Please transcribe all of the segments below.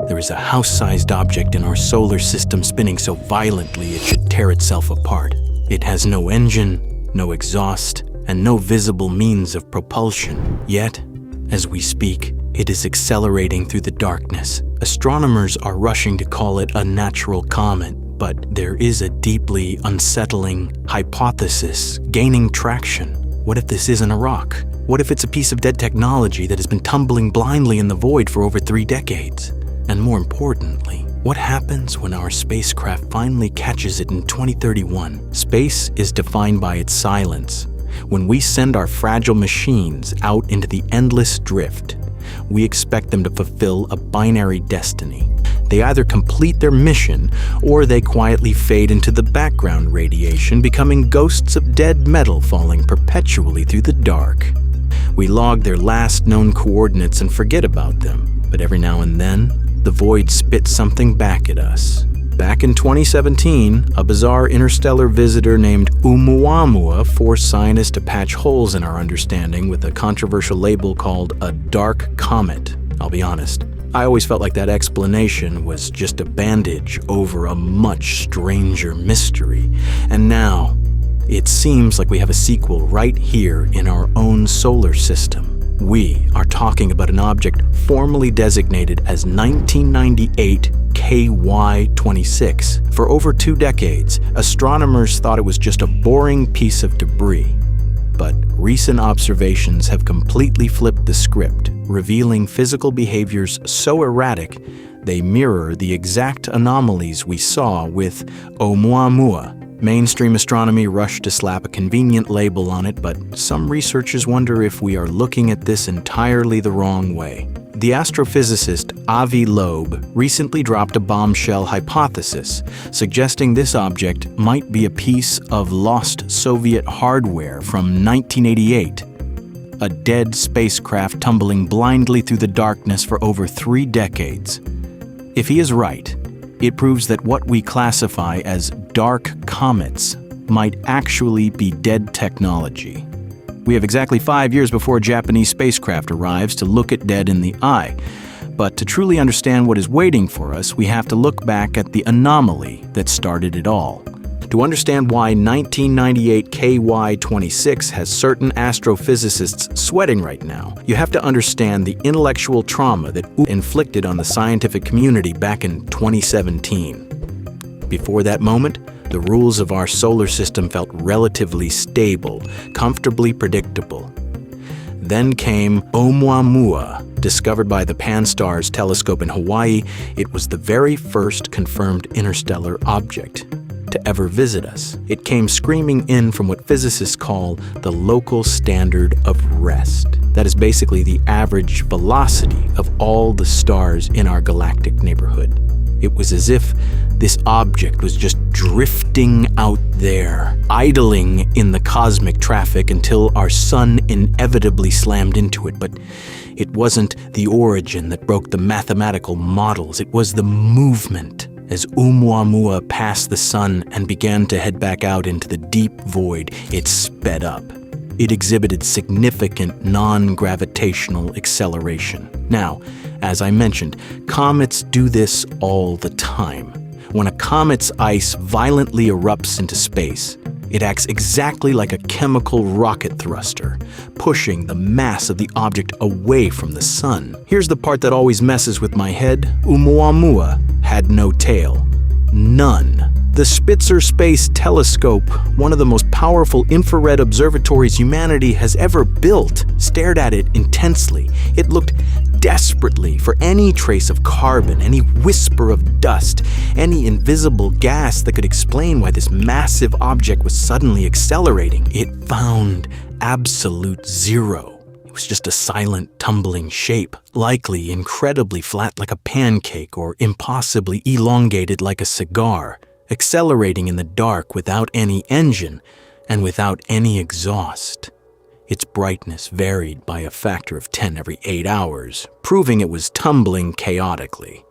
There is a house-sized object in our solar system spinning so violently it should tear itself apart. It has no engine, no exhaust, and no visible means of propulsion. Yet, as we speak, it is accelerating through the darkness. Astronomers are rushing to call it a natural comet, but there is a deeply unsettling hypothesis gaining traction. What if this isn't a rock? What if it's a piece of dead technology that has been tumbling blindly in the void for over 3 decades? And more importantly, what happens when our spacecraft finally catches it in 2031? Space is defined by its silence. When we send our fragile machines out into the endless drift, we expect them to fulfill a binary destiny. They either complete their mission, or they quietly fade into the background radiation, becoming ghosts of dead metal falling perpetually through the dark. We log their last known coordinates and forget about them, but every now and then, the void spits something back at us. Back in 2017, a bizarre interstellar visitor named Oumuamua forced scientists to patch holes in our understanding with a controversial label called a dark comet. I'll be honest, I always felt like that explanation was just a bandage over a much stranger mystery. And now, it seems like we have a sequel right here in our own solar system. We are talking about an object formally designated as 1998 KY-26. For over 2 decades, astronomers thought it was just a boring piece of debris. But recent observations have completely flipped the script, revealing physical behaviors so erratic they mirror the exact anomalies we saw with Oumuamua. Mainstream astronomy rushed to slap a convenient label on it, but some researchers wonder if we are looking at this entirely the wrong way. The astrophysicist Avi Loeb recently dropped a bombshell hypothesis, suggesting this object might be a piece of lost Soviet hardware from 1988. A dead spacecraft tumbling blindly through the darkness for over 3 decades. If he is right, it proves that what we classify as dark comets might actually be dead technology. We have exactly 5 years before a Japanese spacecraft arrives to look it dead in the eye. But to truly understand what is waiting for us, we have to look back at the anomaly that started it all. To understand why 1998 KY-26 has certain astrophysicists sweating right now, you have to understand the intellectual trauma that inflicted on the scientific community back in 2017. Before that moment, the rules of our solar system felt relatively stable, comfortably predictable. Then came Oumuamua. Discovered by the Pan-STARRS telescope in Hawaii, it was the very first confirmed interstellar object to ever visit us. It came screaming in from what physicists call the local standard of rest. That is basically the average velocity of all the stars in our galactic neighborhood. It was as if this object was just drifting out there, idling in the cosmic traffic until our sun inevitably slammed into it. But it wasn't the origin that broke the mathematical models, it was the movement. As Oumuamua passed the sun and began to head back out into the deep void, it sped up. It exhibited significant non-gravitational acceleration. Now, as I mentioned, comets do this all the time. When a comet's ice violently erupts into space, it acts exactly like a chemical rocket thruster, pushing the mass of the object away from the sun. Here's the part that always messes with my head. Oumuamua had no tail. None. The Spitzer Space Telescope, one of the most powerful infrared observatories humanity has ever built, stared at it intensely. It looked desperately for any trace of carbon, any whisper of dust, any invisible gas that could explain why this massive object was suddenly accelerating. It found absolute zero. It was just a silent, tumbling shape, likely incredibly flat like a pancake or impossibly elongated like a cigar, accelerating in the dark without any engine and without any exhaust. Its brightness varied by a factor of 10 every 8 hours, proving it was tumbling chaotically.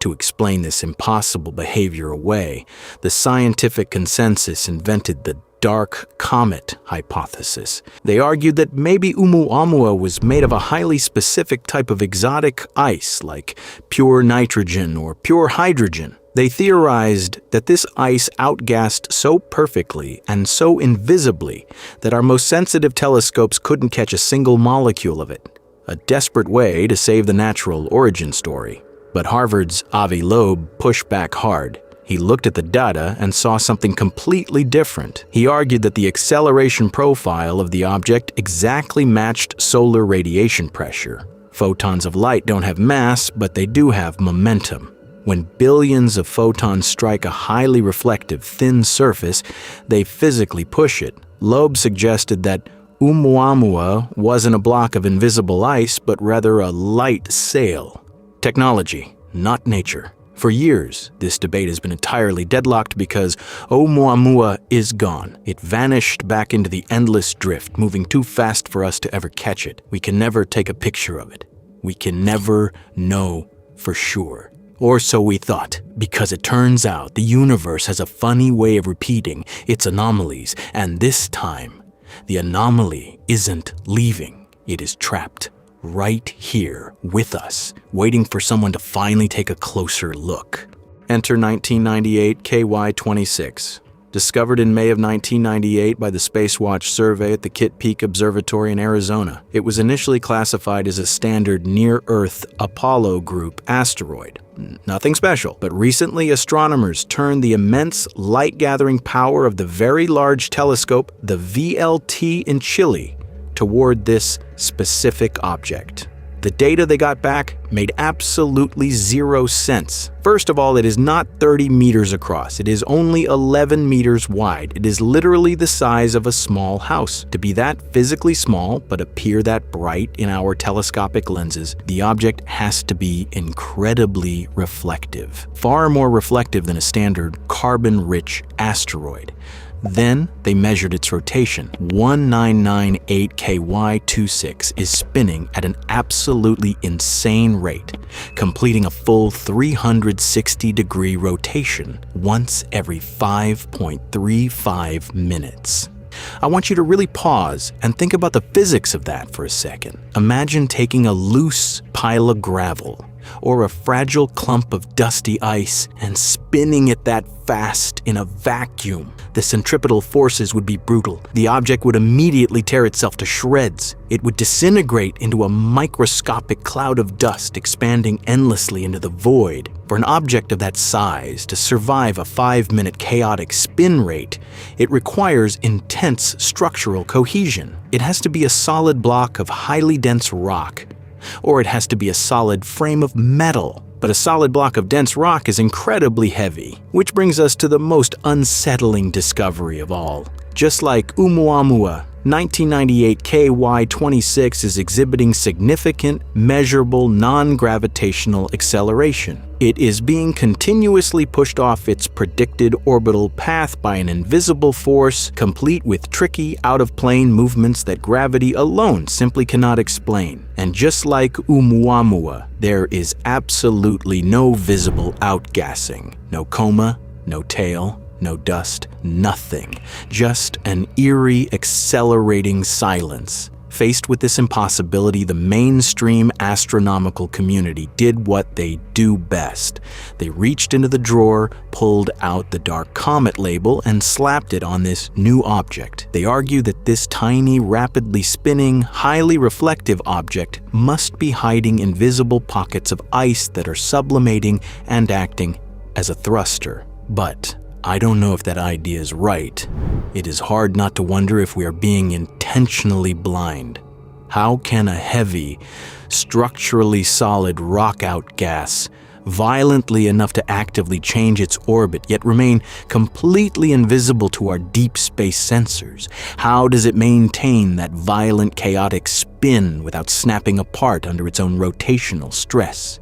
To explain this impossible behavior away, the scientific consensus invented the dark comet hypothesis. They argued that maybe Oumuamua was made of a highly specific type of exotic ice, like pure nitrogen or pure hydrogen. They theorized that this ice outgassed so perfectly and so invisibly that our most sensitive telescopes couldn't catch a single molecule of it. A desperate way to save the natural origin story. But Harvard's Avi Loeb pushed back hard. He looked at the data and saw something completely different. He argued that the acceleration profile of the object exactly matched solar radiation pressure. Photons of light don't have mass, but they do have momentum. When billions of photons strike a highly reflective, thin surface, they physically push it. Loeb suggested that Oumuamua wasn't a block of invisible ice, but rather a light sail. Technology, not nature. For years, this debate has been entirely deadlocked because Oumuamua is gone. It vanished back into the endless drift, moving too fast for us to ever catch it. We can never take a picture of it. We can never know for sure. Or so we thought, because it turns out the universe has a funny way of repeating its anomalies, and this time, the anomaly isn't leaving. It is trapped right here with us, waiting for someone to finally take a closer look. Enter 1998 KY-26. Discovered in May of 1998 by the Spacewatch survey at the Kitt Peak Observatory in Arizona. It was initially classified as a standard near-Earth Apollo group asteroid. Nothing special, but recently astronomers turned the immense light-gathering power of the Very Large Telescope, the VLT in Chile, toward this specific object. The data they got back made absolutely zero sense. First of all, it is not 30 meters across. It is only 11 meters wide. It is literally the size of a small house. To be that physically small, but appear that bright in our telescopic lenses, the object has to be incredibly reflective. Far more reflective than a standard carbon-rich asteroid. Then they measured its rotation. 1998 KY-26 is spinning at an absolutely insane rate, completing a full 360-degree rotation once every 5.35 minutes. I want you to really pause and think about the physics of that for a second. Imagine taking a loose pile of gravel or a fragile clump of dusty ice and spinning it that fast in a vacuum. The centripetal forces would be brutal. The object would immediately tear itself to shreds. It would disintegrate into a microscopic cloud of dust, expanding endlessly into the void. For an object of that size to survive a 5-minute chaotic spin rate, it requires intense structural cohesion. It has to be a solid block of highly dense rock, or it has to be a solid frame of metal. But a solid block of dense rock is incredibly heavy, which brings us to the most unsettling discovery of all. Just like Oumuamua, 1998 KY-26 is exhibiting significant, measurable, non-gravitational acceleration. It is being continuously pushed off its predicted orbital path by an invisible force, complete with tricky, out-of-plane movements that gravity alone simply cannot explain. And just like Oumuamua, there is absolutely no visible outgassing. No coma, no tail, no dust, nothing. Just an eerie, accelerating silence. Faced with this impossibility, the mainstream astronomical community did what they do best. They reached into the drawer, pulled out the dark comet label, and slapped it on this new object. They argue that this tiny, rapidly spinning, highly reflective object must be hiding invisible pockets of ice that are sublimating and acting as a thruster. But I don't know if that idea is right. It is hard not to wonder if we are being intentionally blind. How can a heavy, structurally solid rock-out gas, violently enough to actively change its orbit, yet remain completely invisible to our deep space sensors? How does it maintain that violent, chaotic spin without snapping apart under its own rotational stress?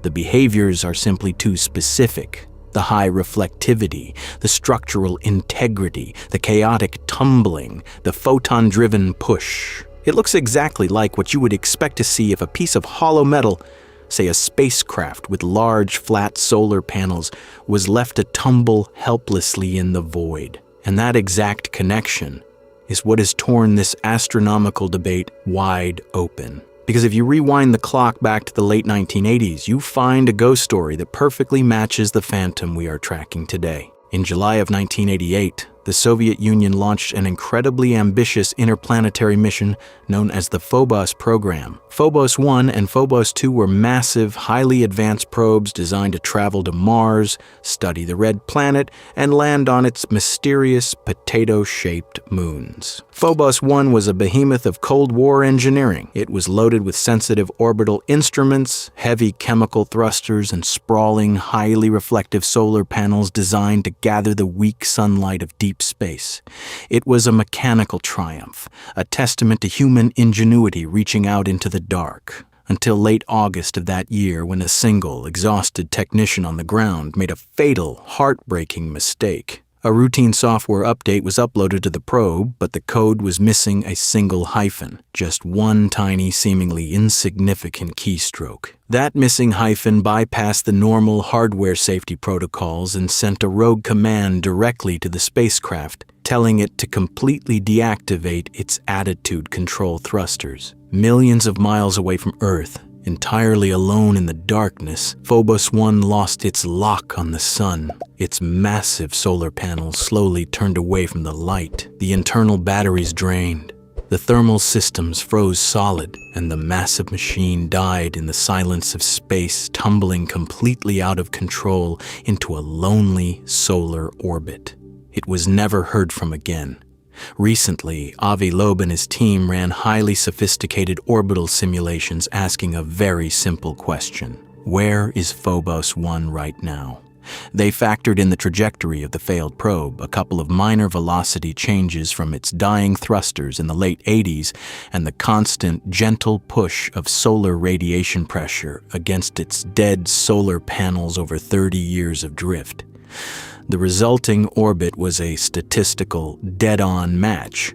The behaviors are simply too specific. The high reflectivity, the structural integrity, the chaotic tumbling, the photon-driven push. It looks exactly like what you would expect to see if a piece of hollow metal, say a spacecraft with large, flat solar panels, was left to tumble helplessly in the void. And that exact connection is what has torn this astronomical debate wide open. Because if you rewind the clock back to the late 1980s, you find a ghost story that perfectly matches the phantom we are tracking today. In July of 1988, the Soviet Union launched an incredibly ambitious interplanetary mission known as the Phobos program. Phobos 1 and Phobos 2 were massive, highly advanced probes designed to travel to Mars, study the red planet, and land on its mysterious potato-shaped moons. Phobos 1 was a behemoth of Cold War engineering. It was loaded with sensitive orbital instruments, heavy chemical thrusters, and sprawling, highly reflective solar panels designed to gather the weak sunlight of deep space. It was a mechanical triumph, a testament to human ingenuity reaching out into the dark, until late August of that year when a single, exhausted technician on the ground made a fatal, heartbreaking mistake. A routine software update was uploaded to the probe, but the code was missing a single hyphen, just one tiny, seemingly insignificant keystroke. That missing hyphen bypassed the normal hardware safety protocols and sent a rogue command directly to the spacecraft, telling it to completely deactivate its attitude control thrusters. Millions of miles away from Earth, entirely alone in the darkness, Phobos 1 lost its lock on the sun. Its massive solar panels slowly turned away from the light. The internal batteries drained. The thermal systems froze solid, and the massive machine died in the silence of space, tumbling completely out of control into a lonely solar orbit. It was never heard from again. Recently, Avi Loeb and his team ran highly sophisticated orbital simulations asking a very simple question. Where is Phobos 1 right now? They factored in the trajectory of the failed probe, a couple of minor velocity changes from its dying thrusters in the late 80s, and the constant, gentle push of solar radiation pressure against its dead solar panels over 30 years of drift. The resulting orbit was a statistical, dead-on match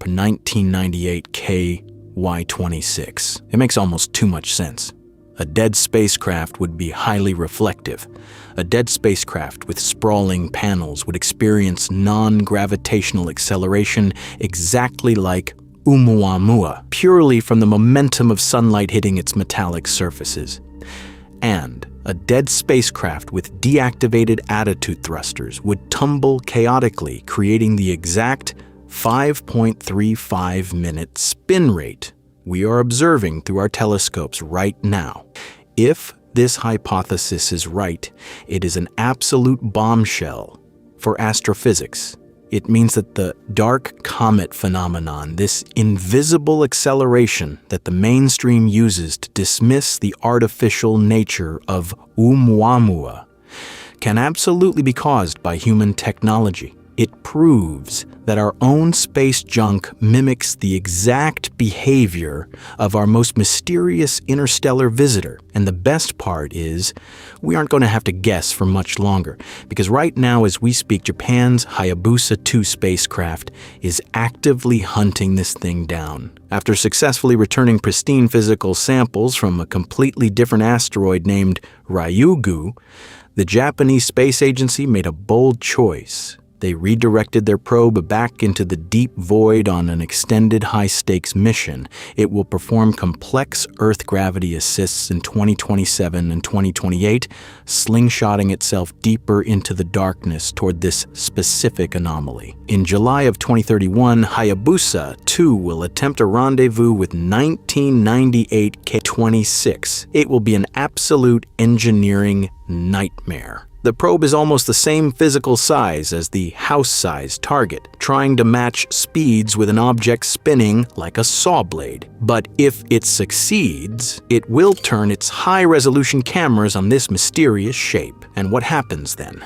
for 1998 KY26. It makes almost too much sense. A dead spacecraft would be highly reflective. A dead spacecraft with sprawling panels would experience non-gravitational acceleration exactly like Oumuamua, purely from the momentum of sunlight hitting its metallic surfaces. And a dead spacecraft with deactivated attitude thrusters would tumble chaotically, creating the exact 5.35-minute spin rate we are observing through our telescopes right now. If this hypothesis is right, it is an absolute bombshell for astrophysics. It means that the dark comet phenomenon, this invisible acceleration that the mainstream uses to dismiss the artificial nature of Oumuamua, can absolutely be caused by human technology. It proves that our own space junk mimics the exact behavior of our most mysterious interstellar visitor. And the best part is, we aren't going to have to guess for much longer, because right now as we speak, Japan's Hayabusa 2 spacecraft is actively hunting this thing down. After successfully returning pristine physical samples from a completely different asteroid named Ryugu, the Japanese Space Agency made a bold choice. They redirected their probe back into the deep void on an extended high-stakes mission. It will perform complex Earth gravity assists in 2027 and 2028, slingshotting itself deeper into the darkness toward this specific anomaly. In July of 2031, Hayabusa 2 will attempt a rendezvous with 1998 K26. It will be an absolute engineering nightmare. The probe is almost the same physical size as the house-sized target, trying to match speeds with an object spinning like a saw blade. But if it succeeds, it will turn its high-resolution cameras on this mysterious shape. And what happens then?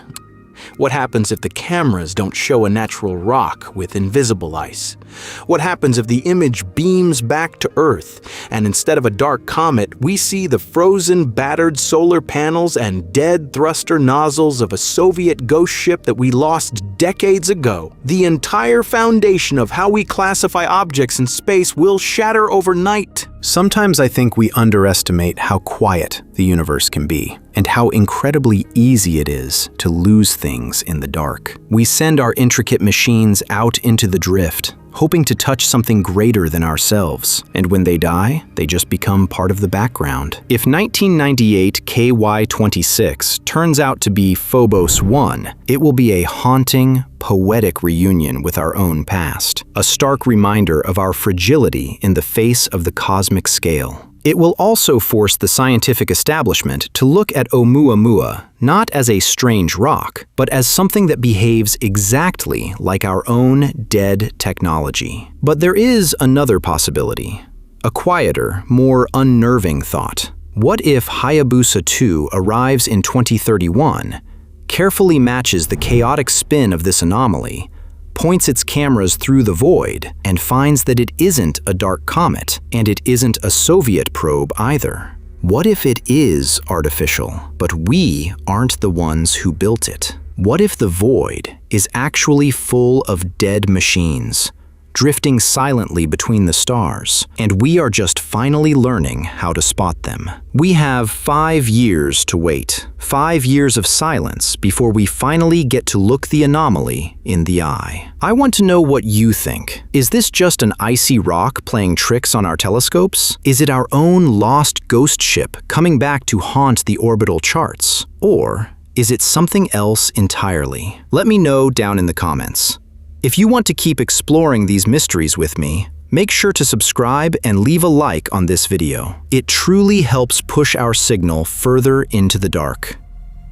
What happens if the cameras don't show a natural rock with invisible ice? What happens if the image beams back to Earth, and instead of a dark comet, we see the frozen, battered solar panels and dead thruster nozzles of a Soviet ghost ship that we lost decades ago? The entire foundation of how we classify objects in space will shatter overnight. Sometimes I think we underestimate how quiet the universe can be, and how incredibly easy it is to lose things in the dark. We send our intricate machines out into the drift, hoping to touch something greater than ourselves, and when they die, they just become part of the background. If 1998 KY-26 turns out to be Phobos 1, it will be a haunting, poetic reunion with our own past, a stark reminder of our fragility in the face of the cosmic scale. It will also force the scientific establishment to look at Oumuamua not as a strange rock, but as something that behaves exactly like our own dead technology. But there is another possibility, a quieter, more unnerving thought. What if Hayabusa 2 arrives in 2031, carefully matches the chaotic spin of this anomaly, points its cameras through the void, and finds that it isn't a dark comet, and it isn't a Soviet probe either? What if it is artificial, but we aren't the ones who built it? What if the void is actually full of dead machines, drifting silently between the stars, and we are just finally learning how to spot them? We have 5 years to wait, 5 years of silence before we finally get to look the anomaly in the eye. I want to know what you think. Is this just an icy rock playing tricks on our telescopes? Is it our own lost ghost ship coming back to haunt the orbital charts? Or is it something else entirely? Let me know down in the comments. If you want to keep exploring these mysteries with me, make sure to subscribe and leave a like on this video. It truly helps push our signal further into the dark.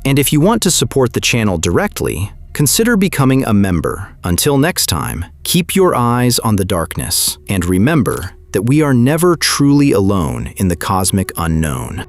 And if you want to support the channel directly, consider becoming a member. Until next time, keep your eyes on the darkness, and remember that we are never truly alone in the cosmic unknown.